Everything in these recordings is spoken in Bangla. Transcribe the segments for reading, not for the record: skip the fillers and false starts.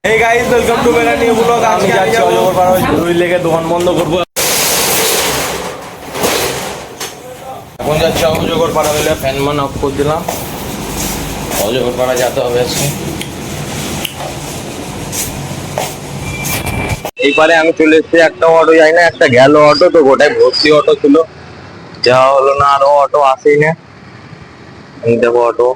Hey guys, welcome to मेरा new vlog। আমি যাচ্ছি অজগর পাড়া দুই লেগে দোকান বন্ধ করব। এখন যাচ্ছি অজগর পাড়া হইলে ফ্যান মান অফ করে দিলাম। অজগর পাড়া যেতে হবে আজকে। এইবারে আমি চলে এসেছি, একটা অটো যাই না, একটা গেল অটো, তো গোটায় ভর্তি অটো ছিল, যাওয়া হলো না, আরো অটো আসেই না। দেখো অটো,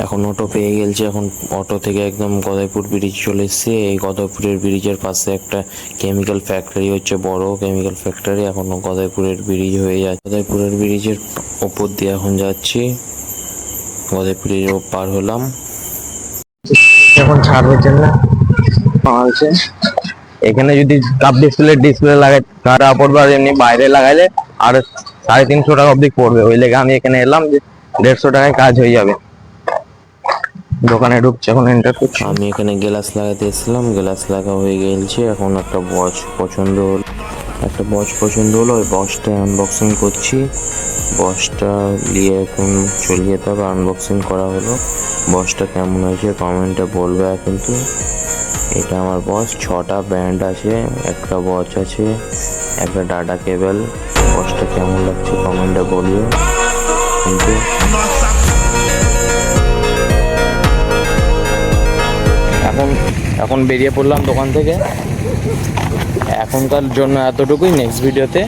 এখন অটো পেয়ে গেছে। এখন অটো থেকে একদম গদাইপুর ব্রিজ চলে এসেছে। এই গদাইপুরের ব্রিজের পাশে একটা কেমিক্যাল ফ্যাক্টরি হচ্ছে, বড় কেমিক্যাল ফ্যাক্টরি। এখনো গদাইপুরের ব্রিজ হয়ে যাচ্ছে, গদাইপুরের ব্রিজের ওপর দিয়ে এখন যাচ্ছি। গদাইপুরের পার হলাম, এখন ছাড়বে জন্য আছে। এখানে যদি কাপ ডিসপ্লে লাগাই টাকা পড়বে, আর এমনি বাইরে লাগাইলে আর 350 টাকা অবধি পড়বে। ওই লেগে আমি এখানে এলাম যে 150 টাকায় কাজ হয়ে যাবে। দোকানে ঢুকছে, এখন এন্টার করছি। আমি এখানে গ্লাস লাগাতে এসেছিলাম, গ্লাস লাগা হয়ে গেছে। এখন একটা ওয়াচ পছন্দ হলো, ওই বক্সটা আনবক্সিং করছি। বক্সটা নিয়ে এখন চলে যেতে হবে। আনবক্সিং করা হলো, বক্সটা কেমন হয়েছে কমেন্টে বলবে। কিন্তু এটা আমার বক্স, 6টা ব্যান্ড আছে, একটা ওয়াচ আছে, একটা ডাটা কেবল। বক্সটা কেমন লাগছে কমেন্টে বলিও। কিন্তু এখন বেরিয়ে পড়লাম দোকান থেকে। এখনকার জন্য এতটুকুই, নেক্সট ভিডিওতে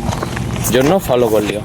জন্য ফলো করলিও।